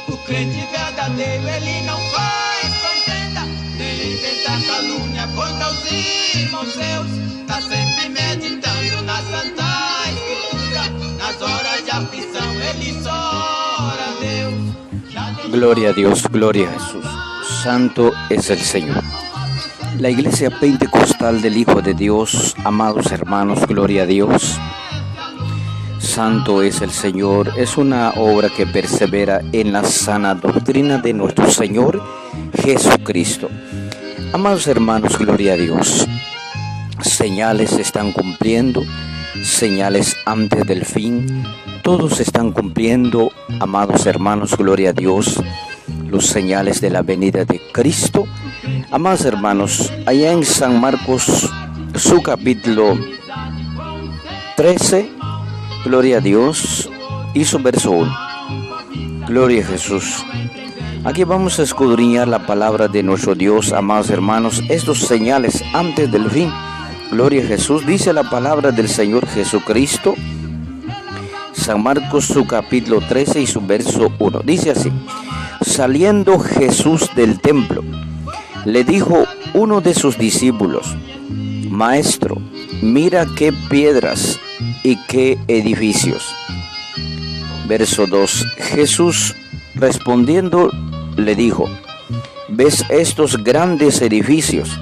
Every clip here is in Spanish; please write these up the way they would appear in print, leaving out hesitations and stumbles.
O crente verdadeiro, ele não faz contenda, nem inventa calúnia contra os irmãos seus. Tá sempre meditando na Santa Escritura, nas horas de aflição ele ora a Deus. Gloria a Dios, gloria a Jesús. Santo es el Señor. La Iglesia Pentecostal del Hijo de Dios, amados hermanos, gloria a Dios. Santo es el Señor, es una obra que persevera en la sana doctrina de nuestro Señor Jesucristo. Amados hermanos, gloria a Dios. Señales se están cumpliendo, señales antes del fin. Todos están cumpliendo, amados hermanos, gloria a Dios, los señales de la venida de Cristo. Amados hermanos, allá en San Marcos, su capítulo 13, gloria a Dios, y su verso 1. Gloria a Jesús. Aquí vamos a escudriñar la palabra de nuestro Dios, amados hermanos, estos señales antes del fin. Gloria a Jesús, dice la palabra del Señor Jesucristo, San Marcos, su capítulo 13 y su verso 1. Dice así: saliendo Jesús del templo, le dijo uno de sus discípulos: Maestro, mira qué piedras y qué edificios. Verso 2. Jesús respondiendo le dijo: ¿ves estos grandes edificios?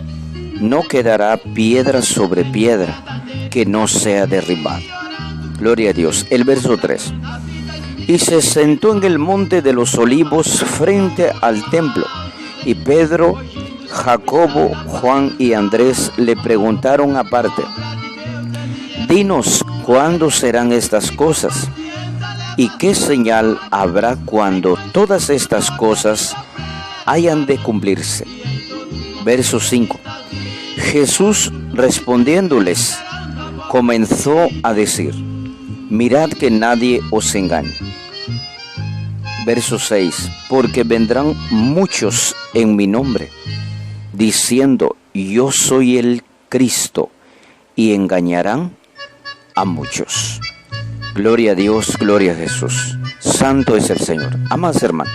No quedará piedra sobre piedra que no sea derribada. Gloria a Dios. El verso 3. Y se sentó en el monte de los olivos frente al templo, y Pedro, Jacobo, Juan y Andrés le preguntaron aparte: dinos, ¿cuándo serán estas cosas? ¿Y qué señal habrá cuando todas estas cosas hayan de cumplirse? Verso 5. Jesús respondiéndoles, comenzó a decir: mirad que nadie os engañe. Verso 6. Porque vendrán muchos en mi nombre, diciendo: yo soy el Cristo, y engañarán a muchos. Gloria a Dios, gloria a Jesús. Santo es el Señor. Amados hermanos,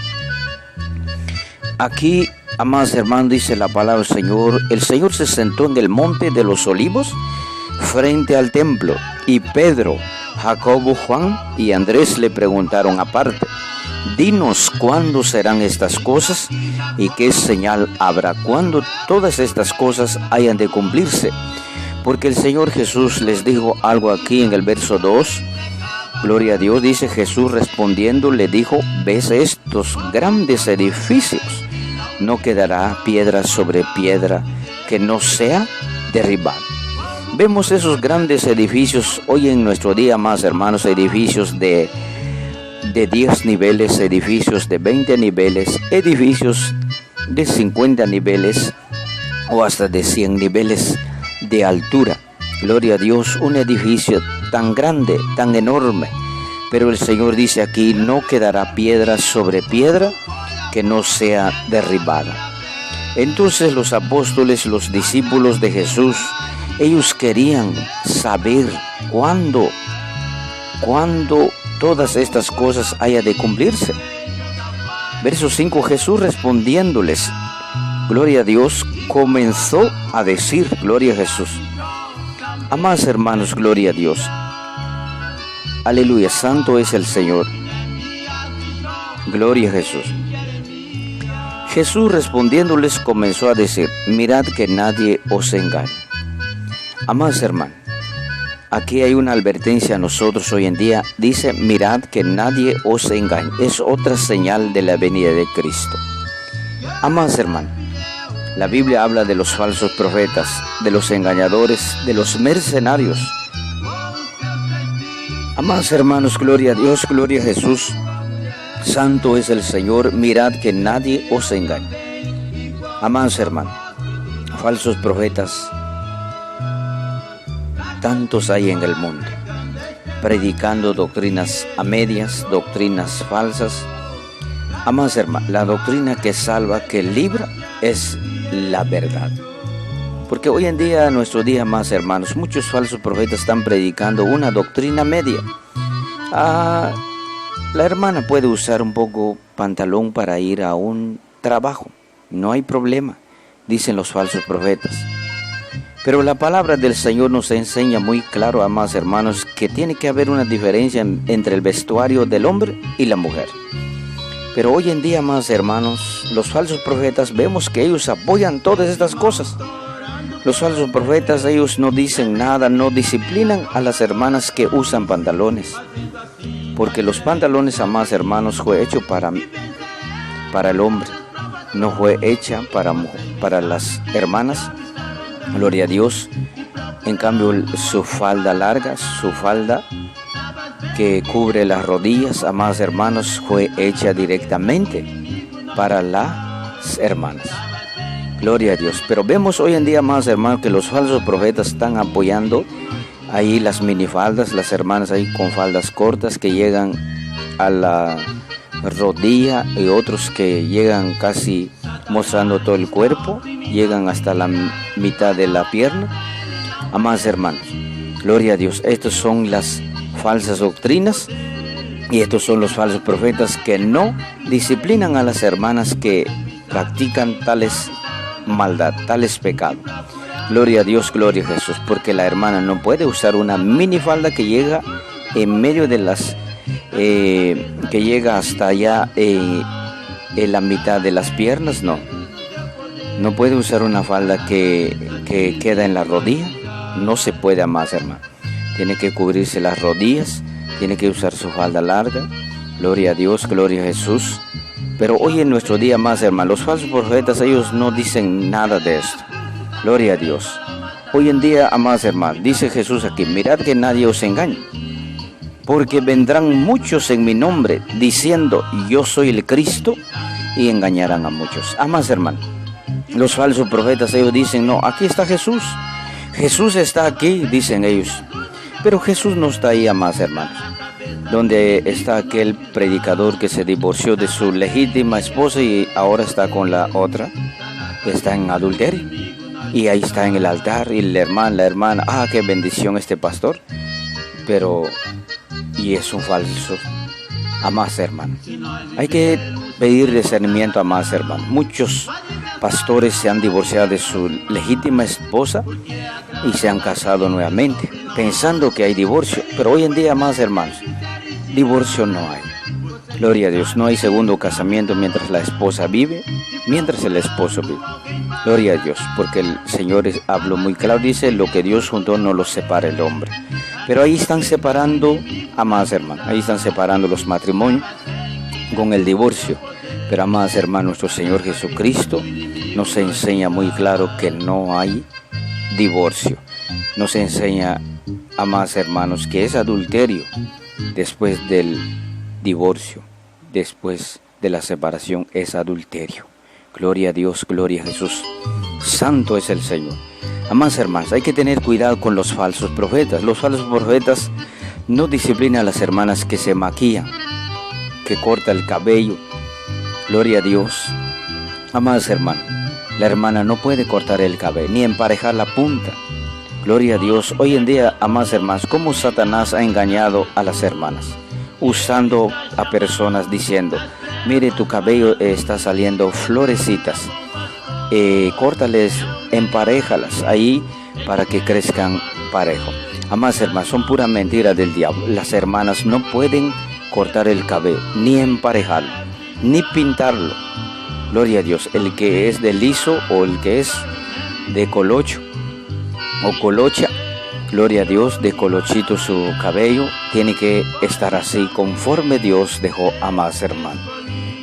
aquí, amados hermanos, dice la palabra del Señor: el Señor se sentó en el monte de los olivos frente al templo, y Pedro, Jacobo, Juan y Andrés le preguntaron aparte: dinos, ¿cuándo serán estas cosas? ¿Y qué señal habrá cuando todas estas cosas hayan de cumplirse? Porque el Señor Jesús les dijo algo aquí en el verso 2. Gloria a Dios. Dice: Jesús respondiendo le dijo: ¿ves estos grandes edificios? No quedará piedra sobre piedra que no sea derribada. Vemos esos grandes edificios hoy en nuestro día, más hermanos, edificios de 10 niveles, edificios de 20 niveles, edificios de 50 niveles o hasta de 100 niveles de altura. Gloria a Dios, un edificio tan grande, tan enorme. Pero el Señor dice aquí: no quedará piedra sobre piedra que no sea derribada. Entonces los apóstoles, los discípulos de Jesús, ellos querían saber cuándo todas estas cosas haya de cumplirse. Verso 5. Jesús respondiéndoles, gloria a Dios, comenzó a decir, gloria a Jesús. Amados hermanos, gloria a Dios. Aleluya, santo es el Señor. Gloria a Jesús. Jesús respondiéndoles comenzó a decir: mirad que nadie os engañe. Amados hermanos, aquí hay una advertencia a nosotros hoy en día. Dice: mirad que nadie os engañe. Es otra señal de la venida de Cristo. Amados hermanos, la Biblia habla de los falsos profetas, de los engañadores, de los mercenarios. Amados hermanos, gloria a Dios, gloria a Jesús. Santo es el Señor. Mirad que nadie os engañe. Amados hermanos, falsos profetas, tantos hay en el mundo, predicando doctrinas a medias, doctrinas falsas. Amados hermanos, la doctrina que salva, que libra, es la verdad. Porque hoy en día, nuestro día, amados hermanos, muchos falsos profetas están predicando una doctrina media. La hermana puede usar un poco pantalón para ir a un trabajo, no hay problema, dicen los falsos profetas. Pero la palabra del Señor nos enseña muy claro, amados hermanos, que tiene que haber una diferencia entre el vestuario del hombre y la mujer. Pero hoy en día, amados hermanos, los falsos profetas vemos que ellos apoyan todas estas cosas. Los falsos profetas, ellos no dicen nada, no disciplinan a las hermanas que usan pantalones. Porque los pantalones, amados hermanos, fue hecho para el hombre, no fue hecha para las hermanas. Gloria a Dios. En cambio, su falda larga, su falda que cubre las rodillas, amados hermanos, fue hecha directamente para las hermanas. Gloria a Dios. Pero vemos hoy en día, amados hermanos, que los falsos profetas están apoyando ahí las minifaldas, las hermanas ahí con faldas cortas que llegan a la rodilla, y otros que llegan casi mostrando todo el cuerpo, llegan hasta la mitad de la pierna. Amados hermanos, gloria a Dios, estas son las falsas doctrinas y estos son los falsos profetas que no disciplinan a las hermanas que practican tales maldad, tales pecados. Gloria a Dios, gloria a Jesús, porque la hermana no puede usar una minifalda que llega en medio de las que llega hasta allá en la mitad de las piernas. No puede usar una falda que queda en la rodilla. No se puede, amados hermanos. Tiene que cubrirse las rodillas, tiene que usar su falda larga. Gloria a Dios, gloria a Jesús. Pero hoy en nuestro día, amados hermanos, los falsos profetas, ellos no dicen nada de esto. Gloria a Dios. Hoy en día, amados hermanos, dice Jesús aquí: mirad que nadie os engañe, porque vendrán muchos en mi nombre diciendo yo soy el Cristo, y engañarán a muchos. Amados hermanos, los falsos profetas, ellos dicen: no, aquí está Jesús. Jesús está aquí, dicen ellos. Pero Jesús no está ahí, amados hermanos. Donde está aquel predicador que se divorció de su legítima esposa y ahora está con la otra, está en adulterio. Y ahí está en el altar, y la hermana, qué bendición este pastor. Pero, y es un falso. Amados hermanos, hay que pedir discernimiento, amados hermanos. Muchos pastores se han divorciado de su legítima esposa y se han casado nuevamente, pensando que hay divorcio. Pero hoy en día, amados hermanos, divorcio no hay. Gloria a Dios, no hay segundo casamiento mientras la esposa vive, mientras el esposo vive. Gloria a Dios, porque el Señor habló muy claro, dice: lo que Dios juntó no lo separa el hombre. Pero ahí están separando, amados hermanos, ahí están separando los matrimonios con el divorcio. Pero, amados hermanos, nuestro Señor Jesucristo nos enseña muy claro que no hay divorcio. Nos enseña, amados hermanos, que es adulterio después del divorcio, después de la separación, es adulterio. Gloria a Dios, gloria a Jesús. Santo es el Señor. Amados hermanos, hay que tener cuidado con los falsos profetas. Los falsos profetas no disciplinan a las hermanas que se maquillan, que cortan el cabello. Gloria a Dios. Amados hermanos, la hermana no puede cortar el cabello, ni emparejar la punta. Gloria a Dios. Hoy en día, amados hermanos, cómo Satanás ha engañado a las hermanas, usando a personas diciendo: mire, tu cabello está saliendo florecitas, córtales, emparéjalas ahí para que crezcan parejo. Amados hermanos, son pura mentira del diablo. Las hermanas no pueden cortar el cabello, ni emparejarlo, ni pintarlo. Gloria a Dios. El que es de liso o el que es de colocho o colocha, gloria a Dios, de colochito su cabello, tiene que estar así conforme Dios dejó, amados hermanos.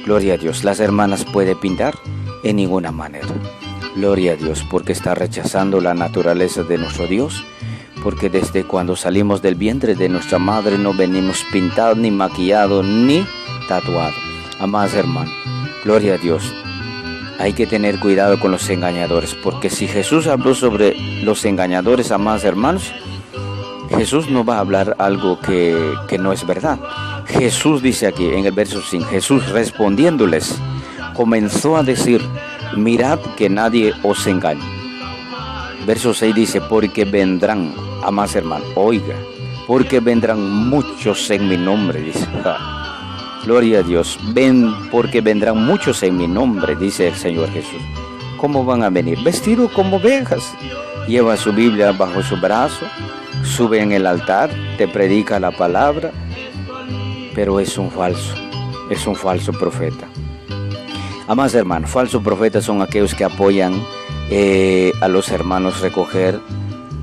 Gloria a Dios. Las hermanas pueden pintar en ninguna manera. Gloria a Dios, porque está rechazando la naturaleza de nuestro Dios, porque desde cuando salimos del vientre de nuestra madre no venimos pintados, ni maquillados, ni tatuados. Amados hermanos, gloria a Dios. Hay que tener cuidado con los engañadores, porque si Jesús habló sobre los engañadores, amados hermanos, Jesús no va a hablar algo que no es verdad. Jesús dice aquí en el verso 5, Jesús respondiéndoles, comenzó a decir, mirad que nadie os engañe. Verso 6 dice, porque vendrán, amados hermanos, oiga, porque vendrán muchos en mi nombre, dice. Gloria a Dios, ven, porque vendrán muchos en mi nombre, dice el Señor Jesús. ¿Cómo van a venir? Vestidos como ovejas. Lleva su Biblia bajo su brazo, sube en el altar, te predica la palabra, pero es un falso profeta. Amados hermanos, falsos profetas son aquellos que apoyan a los hermanos recoger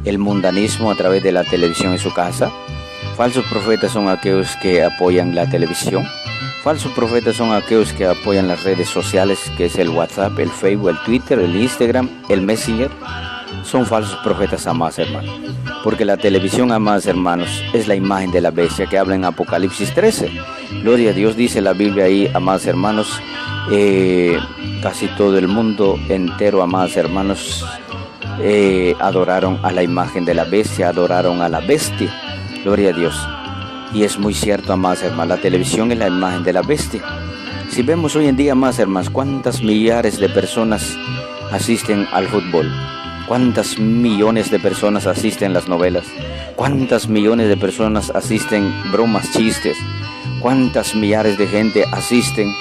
el mundanismo a través de la televisión en su casa. Falsos profetas son aquellos que apoyan la televisión. Falsos profetas son aquellos que apoyan las redes sociales, que es el WhatsApp, el Facebook, el Twitter, el Instagram, el Messenger. Son falsos profetas, amados hermanos. Porque la televisión, amados hermanos, es la imagen de la bestia que habla en Apocalipsis 13. Gloria a Dios, dice la Biblia ahí, amados hermanos, casi todo el mundo entero, amados hermanos, adoraron a la imagen de la bestia, adoraron a la bestia. Gloria a Dios. Y es muy cierto, amados hermanos, la televisión es la imagen de la bestia. Si vemos hoy en día, amados hermanos, cuántas millares de personas asisten al fútbol, cuántas millones de personas asisten a las novelas, cuántas millones de personas asisten bromas, chistes, cuántas millares de gente asisten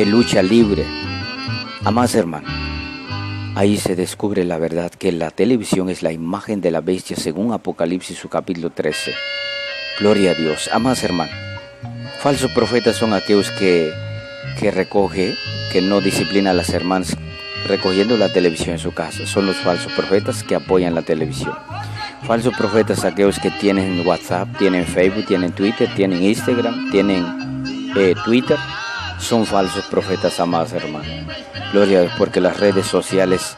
lucha libre. Amados hermanos, ahí se descubre la verdad que la televisión es la imagen de la bestia según Apocalipsis su capítulo 13. Gloria a Dios. Amados hermanos, falsos profetas son aquellos que recoge, que no disciplina a las hermanas recogiendo la televisión en su casa. Son los falsos profetas que apoyan la televisión. Falsos profetas aquellos que tienen WhatsApp, tienen Facebook, tienen Twitter, tienen Instagram, tienen Twitter. Son falsos profetas, amados hermanos. Gloria a Dios, porque las redes sociales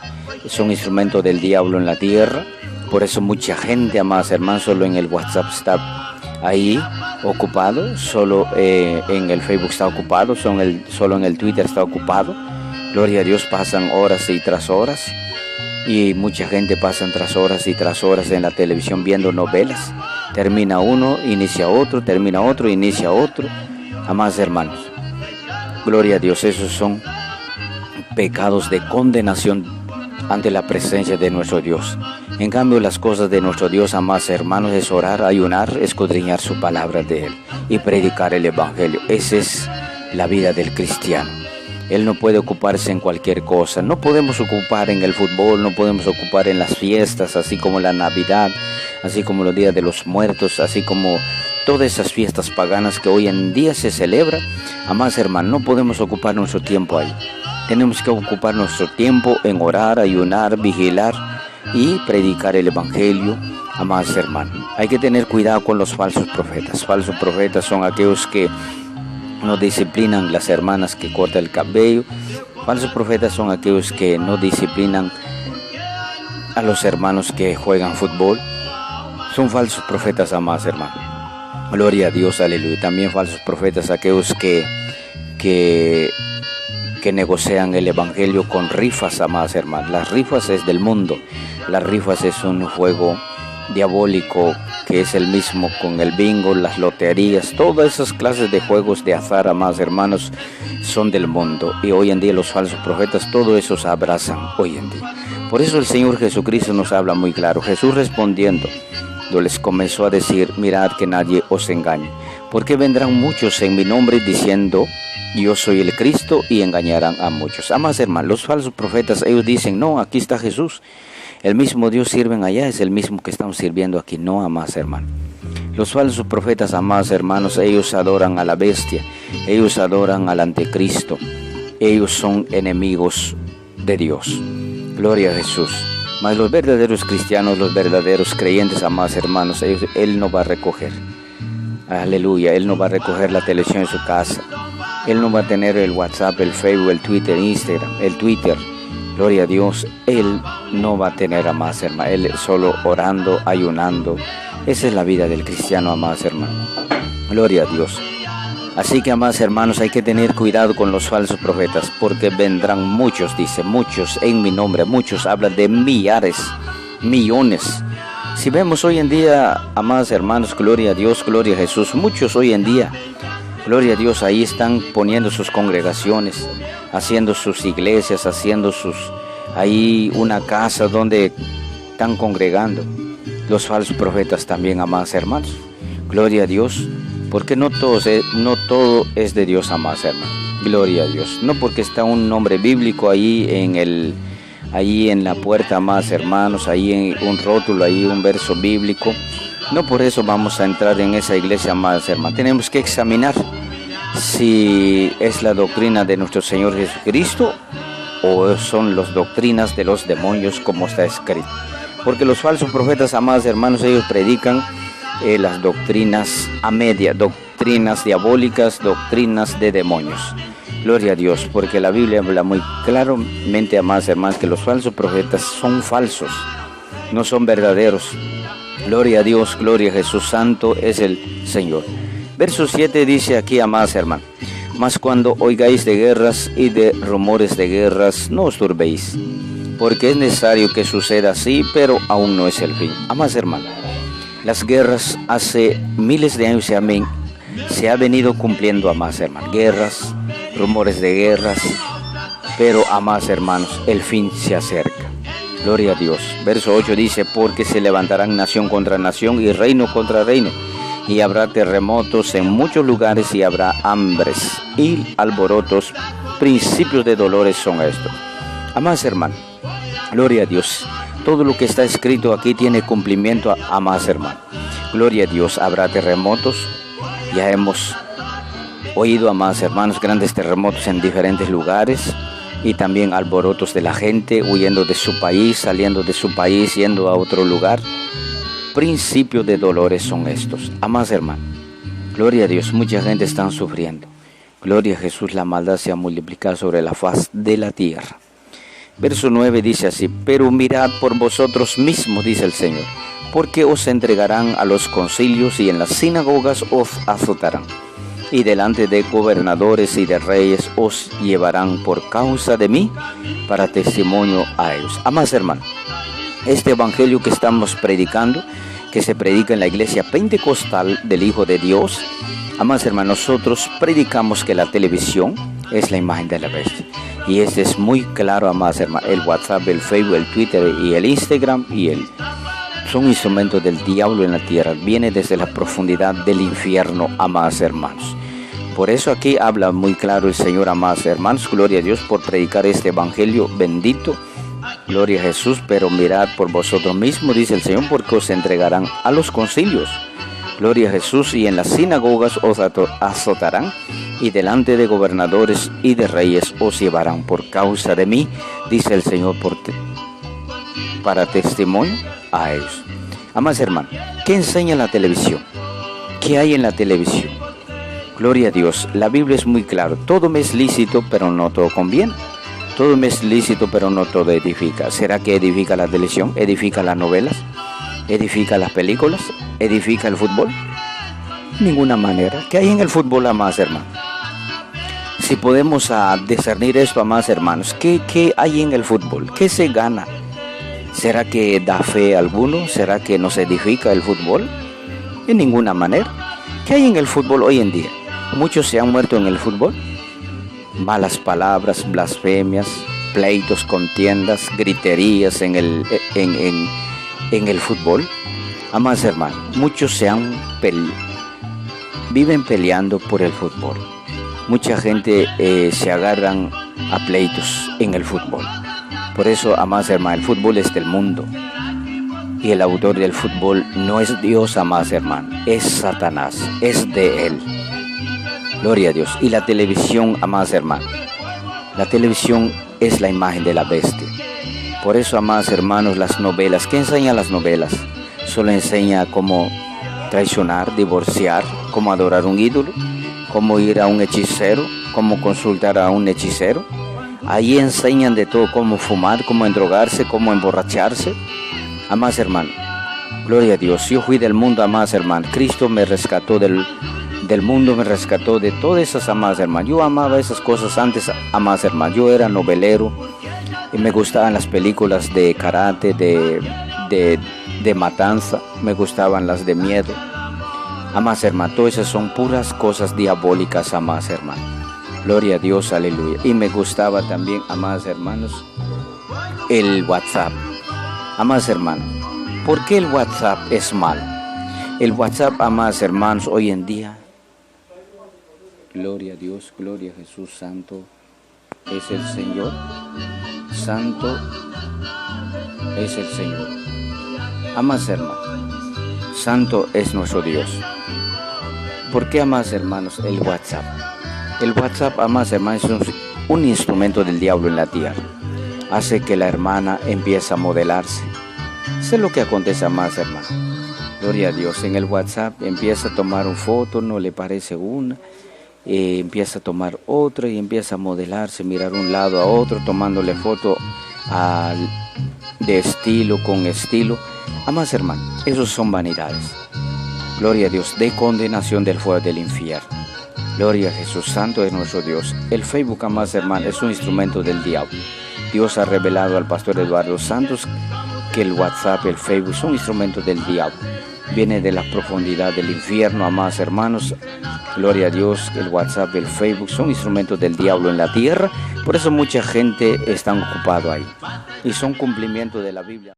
son instrumentos del diablo en la tierra. Por eso mucha gente, amados hermanos, solo en el WhatsApp está ahí ocupado, solo en el Facebook está ocupado, solo en el Twitter está ocupado. Gloria a Dios, pasan horas y tras horas. Y mucha gente pasa tras horas y tras horas en la televisión viendo novelas. Termina uno, inicia otro, termina otro, inicia otro. Amados hermanos, gloria a Dios, esos son pecados de condenación ante la presencia de nuestro Dios. En cambio, las cosas de nuestro Dios, amados hermanos, es orar, ayunar, escudriñar su palabra de Él y predicar el Evangelio. Esa es la vida del cristiano. Él no puede ocuparse en cualquier cosa. No podemos ocupar en el fútbol, no podemos ocupar en las fiestas, así como la Navidad, así como los días de los muertos, así como todas esas fiestas paganas que hoy en día se celebran. Amados hermanos, no podemos ocupar nuestro tiempo ahí. Tenemos que ocupar nuestro tiempo en orar, ayunar, vigilar y predicar el Evangelio. Amados hermanos, hay que tener cuidado con los falsos profetas. Falsos profetas son aquellos que no disciplinan las hermanas que cortan el cabello. Falsos profetas son aquellos que no disciplinan a los hermanos que juegan fútbol. Son falsos profetas, amados hermanos. Gloria a Dios, aleluya. También falsos profetas aquellos que negocian el Evangelio con rifas, amados hermanos. Las rifas es del mundo. Las rifas es un juego diabólico que es el mismo con el bingo, las loterías, todas esas clases de juegos de azar, amados hermanos, son del mundo. Y hoy en día los falsos profetas, todo eso se abrazan hoy en día. Por eso el Señor Jesucristo nos habla muy claro. Jesús respondiendo, les comenzó a decir, mirad que nadie os engañe, porque vendrán muchos en mi nombre diciendo, yo soy el Cristo, y engañarán a muchos. Amados hermanos, los falsos profetas, ellos dicen, no, aquí está Jesús. El mismo Dios sirven allá, es el mismo que estamos sirviendo aquí. No, amados hermanos. Los falsos profetas, amados hermanos, ellos adoran a la bestia, ellos adoran al anticristo, ellos son enemigos de Dios. Gloria a Jesús. Mas los verdaderos cristianos, los verdaderos creyentes, amados hermanos, Él no va a recoger. Aleluya, Él no va a recoger la televisión en su casa. Él no va a tener el WhatsApp, el Facebook, el Twitter, Instagram, el Twitter. Gloria a Dios, Él no va a tener, amados hermanos. Él solo orando, ayunando. Esa es la vida del cristiano, amados hermanos. Gloria a Dios. Así que, amados hermanos, hay que tener cuidado con los falsos profetas, porque vendrán muchos, dice, muchos en mi nombre. Muchos hablan de millares, millones. Si vemos hoy en día, amados hermanos, gloria a Dios, gloria a Jesús, muchos hoy en día, gloria a Dios, ahí están poniendo sus congregaciones, haciendo sus iglesias, haciendo ahí una casa donde están congregando. Los falsos profetas también, amados hermanos, gloria a Dios, porque no todo es de Dios, amados hermanos, gloria a Dios. No porque está un nombre bíblico ahí en la puerta, amados hermanos, ahí en un rótulo, ahí un verso bíblico, no por eso vamos a entrar en esa iglesia, amados hermanos. Tenemos que examinar si es la doctrina de nuestro Señor Jesucristo o son las doctrinas de los demonios, como está escrito. Porque los falsos profetas, amados hermanos, ellos predican las doctrinas a media, doctrinas diabólicas, doctrinas de demonios. Gloria a Dios, porque la Biblia habla muy claramente, amados hermanos, que los falsos profetas son falsos, no son verdaderos. Gloria a Dios, gloria a Jesús, santo es el Señor. Verso 7 dice aquí, amados hermanos: mas cuando oigáis de guerras y de rumores de guerras, no os turbéis, porque es necesario que suceda así, pero aún no es el fin. Amados hermanos, las guerras hace miles de años se ha venido cumpliendo, amados hermanos. Guerras, rumores de guerras, pero, amados hermanos, el fin se acerca. Gloria a Dios. Verso 8 dice: porque se levantarán nación contra nación y reino contra reino, y habrá terremotos en muchos lugares y habrá hambres y alborotos. Principios de dolores son estos. Amados hermanos, gloria a Dios. Todo lo que está escrito aquí tiene cumplimiento, amados hermanos. Gloria a Dios. Habrá terremotos. Ya hemos oído, amados hermanos, grandes terremotos en diferentes lugares, y también alborotos de la gente huyendo de su país, saliendo de su país, yendo a otro lugar. Principios de dolores son estos, amados hermanos. Gloria a Dios, mucha gente está sufriendo. Gloria a Jesús, la maldad se ha multiplicado sobre la faz de la tierra. Verso 9 dice así: pero mirad por vosotros mismos, dice el Señor, porque os entregarán a los concilios y en las sinagogas os azotarán, y delante de gobernadores y de reyes os llevarán por causa de mí para testimonio a ellos. Amados hermanos, este evangelio que estamos predicando, que se predica en la iglesia pentecostal del Hijo de Dios, amados hermanos, nosotros predicamos que la televisión es la imagen de la bestia. Y este es muy claro, amados hermanos. El WhatsApp, el Facebook, el Twitter y el Instagram son instrumentos del diablo en la tierra. Viene desde la profundidad del infierno, amados hermanos. Por eso aquí habla muy claro el Señor, amados hermanos. Gloria a Dios por predicar este evangelio bendito. Gloria a Jesús. Pero mirad por vosotros mismos, dice el Señor, porque os entregarán a los concilios. Gloria a Jesús. Y en las sinagogas os azotarán, y delante de gobernadores y de reyes os llevarán por causa de mí, dice el Señor, para testimonio a ellos. Amados hermanos, ¿qué enseña la televisión? ¿Qué hay en la televisión? Gloria a Dios. La Biblia es muy clara. Todo me es lícito, pero no todo conviene. Todo me es lícito, pero no todo edifica. ¿Será que edifica la televisión? ¿Edifica las novelas? ¿Edifica las películas? ¿Edifica el fútbol? Ninguna manera. ¿Qué hay en el fútbol, amados hermanos? Si podemos discernir esto, amados hermanos, ¿qué hay en el fútbol? ¿Qué se gana? ¿Será que da fe a alguno? ¿Será que nos edifica el fútbol? En ninguna manera. ¿Qué hay en el fútbol hoy en día? Muchos se han muerto en el fútbol. Malas palabras, blasfemias, pleitos, contiendas, griterías en el fútbol. Amados hermanos, muchos viven peleando por el fútbol. Mucha gente se agarran a pleitos en el fútbol. Por eso, amados hermanos, el fútbol es del mundo. Y el autor del fútbol no es Dios, amados hermanos, es Satanás, es de él. Gloria a Dios. Y la televisión, amados hermanos, la televisión es la imagen de la bestia. Por eso, amados hermanos, las novelas, ¿qué enseñan las novelas? Solo enseña cómo traicionar, divorciar, cómo adorar un ídolo, cómo ir a un hechicero, cómo consultar a un hechicero. Ahí enseñan de todo, cómo fumar, cómo endrogarse, cómo emborracharse. Amados hermanos, gloria a Dios. Yo fui del mundo, amados hermanos. Cristo me rescató del mundo, me rescató de todas esas, amadas hermanas. Yo amaba esas cosas antes, amadas hermanas. Yo era novelero y me gustaban las películas de karate, de de matanza, me gustaban las de miedo. Amados hermanos, todas esas son puras cosas diabólicas, amados hermanos. Gloria a Dios, aleluya. Y me gustaba también, amados hermanos, el WhatsApp. Amados hermanos, ¿por qué el WhatsApp es malo? El WhatsApp, amados hermanos, hoy en día, gloria a Dios, gloria a Jesús, santo es el Señor, santo es el Señor. Amados hermanos, santo es nuestro Dios. ¿Por qué, amados hermanos, el WhatsApp? El WhatsApp, amados hermanos, es un instrumento del diablo en la tierra. Hace que la hermana empiece a modelarse. Sé lo que acontece, amados hermanos. Gloria a Dios. En el WhatsApp empieza a tomar una foto, no le parece una, empieza a tomar otra y empieza a modelarse, mirar un lado a otro, tomándole foto de estilo con estilo. Amados hermanos, esos son vanidades. Gloria a Dios, de condenación del fuego del infierno. Gloria a Jesús, santo es nuestro Dios. El Facebook, amados hermanos, es un instrumento del diablo. Dios ha revelado al pastor Eduardo Santos que el WhatsApp, el Facebook son instrumentos del diablo. Viene de la profundidad del infierno, amados hermanos. Gloria a Dios, el WhatsApp, el Facebook son instrumentos del diablo en la tierra. Por eso mucha gente está ocupada ahí. Y son cumplimientos de la Biblia.